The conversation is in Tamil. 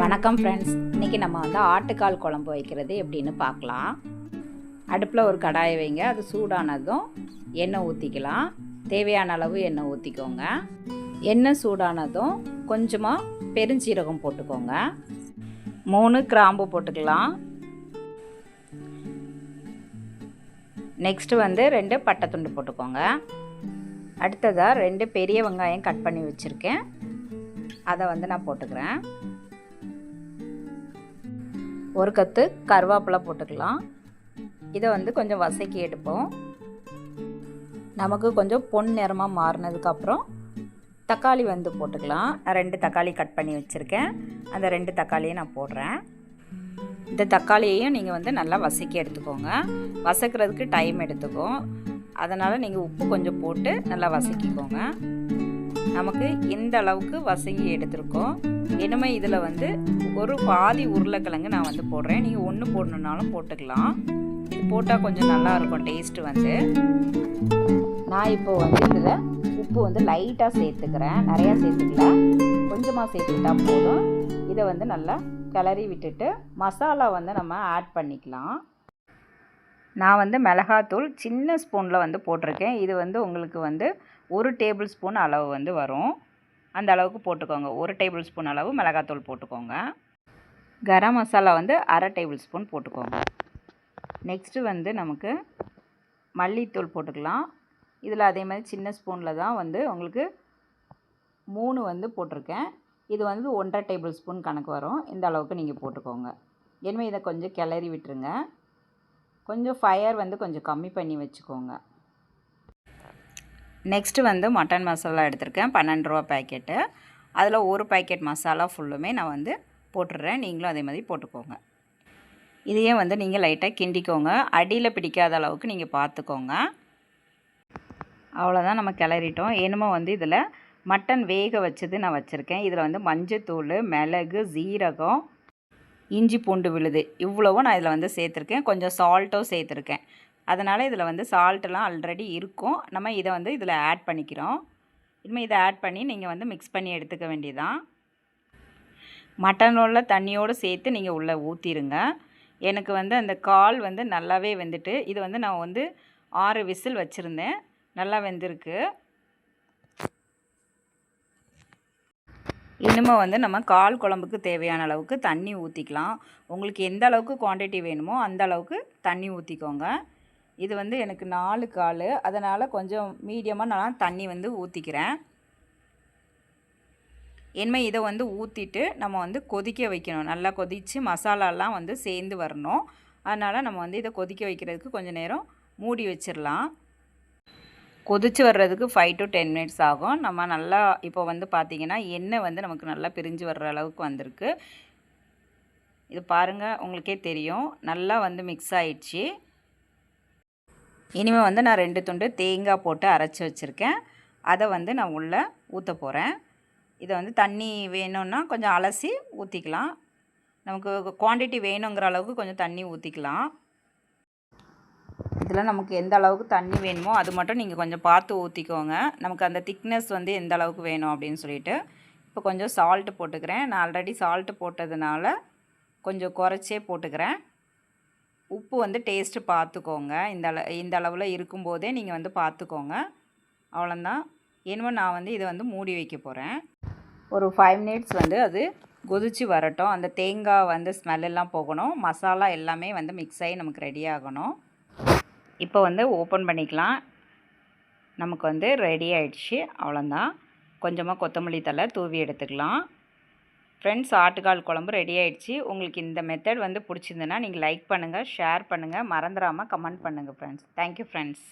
வணக்கம் ஃப்ரெண்ட்ஸ். இன்றைக்கி நம்ம வந்து ஆட்டுக்கால் குழம்பு வைக்கிறது எப்படின்னு பார்க்கலாம். அடுப்பில் ஒரு கடாயை வைங்க. அது சூடானதும் எண்ணெய் ஊற்றிக்கலாம். தேவையான அளவு எண்ணெய் ஊற்றிக்கோங்க. எண்ணெய் சூடானதும் கொஞ்சமாக பெருஞ்சீரகம் போட்டுக்கோங்க. 3 கிராம்பு போட்டுக்கலாம். நெக்ஸ்ட்டு வந்து 2 பட்டை துண்டு போட்டுக்கோங்க. அடுத்ததாக 2 பெரிய வெங்காயம் கட் பண்ணி வச்சுருக்கேன். அதை வந்து நான் போட்டுக்கிறேன். ஒரு கத்து கருவேப்பிலை போட்டுக்கலாம். இதை வந்து கொஞ்சம் வதக்கி எடுப்போம். நமக்கு கொஞ்சம் பொன் நிறமாக மாறினதுக்கப்புறம் தக்காளி வந்து போட்டுக்கலாம். நான் 2 தக்காளி கட் பண்ணி வச்சுருக்கேன். அந்த 2 தக்காளியை நான் போடுறேன். இந்த தக்காளியையும் நீங்கள் வந்து நல்லா வதக்கி எடுத்துக்கோங்க. வதக்கிறதுக்கு டைம் எடுத்துக்கும். அதனால் நீங்கள் உப்பு கொஞ்சம் போட்டு நல்லா வதக்கிக்கோங்க. நமக்கு இந்த அளவுக்கு வதங்கி எடுத்துருக்கோம். இனிமே இதில் வந்து ஒரு பாதி உருளைக்கிழங்கு நான் வந்து போடுறேன். நீங்கள் 1 போடணுன்னாலும் போட்டுக்கலாம். இது போட்டால் கொஞ்சம் நல்லாயிருக்கும் டேஸ்ட்டு வந்து. நான் இப்போது வந்து இதில் உப்பு வந்து லைட்டாக சேர்த்துக்கிறேன். நிறையா சேர்த்துக்கல, கொஞ்சமாக சேர்த்துக்கிட்டால் போதும். இதை வந்து நல்லா கிளறி விட்டுட்டு மசாலா வந்து நம்ம ஆட் பண்ணிக்கலாம். நான் வந்து மிளகாத்தூள் சின்ன ஸ்பூனில் வந்து போட்டிருக்கேன். இது வந்து உங்களுக்கு வந்து 1 டேபிள் ஸ்பூன் அளவு வந்து வரும். அந்த அளவுக்கு போட்டுக்கோங்க. 1 டேபிள் ஸ்பூன் அளவு மிளகாத்தூள் போட்டுக்கோங்க. கரம் மசாலா வந்து 1/2 டேபிள் ஸ்பூன் போட்டுக்கோங்க. நெக்ஸ்ட்டு வந்து நமக்கு மல்லித்தூள் போட்டுக்கலாம். இதில் அதே மாதிரி சின்ன ஸ்பூனில் தான் வந்து உங்களுக்கு 3 வந்து போட்டிருக்கேன். இது வந்து 1/2 டேபிள் ஸ்பூன் கணக்கு வரும். இந்த அளவுக்கு நீங்கள் போட்டுக்கோங்க. இனிமேல் இதை கொஞ்சம் கிளறி விட்டுருங்க. கொஞ்சம் ஃபயர் வந்து கொஞ்சம் கம்மி பண்ணி வச்சுக்கோங்க. நெக்ஸ்ட்டு வந்து மட்டன் மசாலா எடுத்திருக்கேன். 12 ரூபா பேக்கெட்டு. அதில் 1 பேக்கெட் மசாலா ஃபுல்லுமே நான் வந்து போட்டுடுறேன். நீங்களும் அதே மாதிரி போட்டுக்கோங்க. இதையே வந்து நீங்கள் லைட்டாக கிண்டிக்கோங்க. அடியில் பிடிக்காத அளவுக்கு நீங்கள் பார்த்துக்கோங்க. அவ்வளோதான், நம்ம கிளறிட்டோம். என்னமோ வந்து இதில் மட்டன் வேக வச்சது நான் வச்சுருக்கேன். இதில் வந்து மஞ்சத்தூள், மிளகு, சீரகம், இஞ்சி பூண்டு விழுது இவ்வளவும் நான் இதில் வந்து சேர்த்துருக்கேன். கொஞ்சம் சால்ட்டும் சேர்த்துருக்கேன். அதனால் இதில் வந்து சால்ட்டெல்லாம் ஆல்ரெடி இருக்கும். நம்ம இதை வந்து இதில் ஆட் பண்ணிக்கிறோம். இனிமேல் இதை ஆட் பண்ணி நீங்கள் வந்து மிக்ஸ் பண்ணி எடுத்துக்க வேண்டியதான். மட்டனோட தண்ணியோடு சேர்த்து நீங்கள் உள்ளே ஊற்றிடுங்க. எனக்கு வந்து அந்த கால் வந்து நல்லாவே வெந்துட்டு, இது வந்து நான் வந்து 6 விசில் வச்சுருந்தேன். நல்லா வெந்திருக்கு. இனிமேல் வந்து நம்ம கால் குழம்புக்கு தேவையான அளவுக்கு தண்ணி ஊற்றிக்கலாம். உங்களுக்கு எந்த அளவுக்கு குவான்டிட்டி வேணுமோ அந்த அளவுக்கு தண்ணி ஊற்றிக்கோங்க. இது வந்து எனக்கு 4 கால், அதனால் கொஞ்சம் மீடியமாக நான் தண்ணி வந்து ஊற்றிக்கிறேன். இனிமேல் இதை வந்து ஊற்றிட்டு நம்ம வந்து கொதிக்க வைக்கணும். நல்லா கொதித்து மசாலாலாம் வந்து சேர்ந்து வரணும். அதனால் நம்ம வந்து இதை கொதிக்க வைக்கிறதுக்கு கொஞ்சம் நேரம் மூடி வச்சிடலாம். கொதித்து வர்றதுக்கு 5 to 10 மினிட்ஸ் ஆகும். நம்ம நல்லா இப்போ வந்து பார்த்திங்கன்னா எண்ணெய் வந்து நமக்கு நல்லா பிரிஞ்சு வர்ற அளவுக்கு வந்திருக்கு. இது பாருங்கள், உங்களுக்கே தெரியும். நல்லா வந்து மிக்ஸ் ஆயிடுச்சு. இனிமேல் வந்து நான் 2 துண்டு தேங்காய் போட்டு அரைச்சி வச்சுருக்கேன். அதை வந்து நான் உள்ளே ஊற்ற போகிறேன். இதை வந்து தண்ணி வேணும்னா கொஞ்சம் அலசி ஊற்றிக்கலாம். நமக்கு குவான்டிட்டி வேணுங்கிற அளவுக்கு கொஞ்சம் தண்ணி ஊற்றிக்கலாம். இதில் நமக்கு எந்த அளவுக்கு தண்ணி வேணுமோ அது மட்டும் நீங்கள் கொஞ்சம் பார்த்து ஊற்றிக்கோங்க. நமக்கு அந்த திக்னஸ் வந்து எந்த அளவுக்கு வேணும் அப்படின்னு சொல்லிட்டு. இப்போ கொஞ்சம் சால்ட்டு போட்டுக்கிறேன். நான் ஆல்ரெடி சால்ட்டு போட்டதுனால கொஞ்சம் குறைச்சே போட்டுக்கிறேன். உப்பு வந்து டேஸ்ட்டு பார்த்துக்கோங்க. இந்த அளவில் இருக்கும்போதே நீங்கள் வந்து பார்த்துக்கோங்க. அவ்வளோதான். இனிமேல் நான் வந்து இதை வந்து மூடி வைக்க போகிறேன். ஒரு 5 மினிட்ஸ் வந்து அது கொதித்து வரட்டும். அந்த தேங்காய் வந்து ஸ்மெல்லாம் போகணும். மசாலா எல்லாமே வந்து மிக்ஸ் ஆகி நமக்கு ரெடி ஆகணும். இப்போ வந்து ஓப்பன் பண்ணிக்கலாம். நமக்கு வந்து ரெடி ஆகிடுச்சு. அவ்வளோதான். கொஞ்சமாக கொத்தமல்லி தழை தூவி எடுத்துக்கலாம். ஃப்ரெண்ட்ஸ், ஆட்டுக்கால் குழம்பு ரெடி ஆகிடுச்சு. உங்களுக்கு இந்த மெத்தட் வந்து பிடிச்சிருந்துன்னா நீங்கள் லைக் பண்ணுங்கள், ஷேர் பண்ணுங்கள், மறந்துடாமல் கமெண்ட் பண்ணுங்கள் ஃப்ரெண்ட்ஸ். Thank you friends.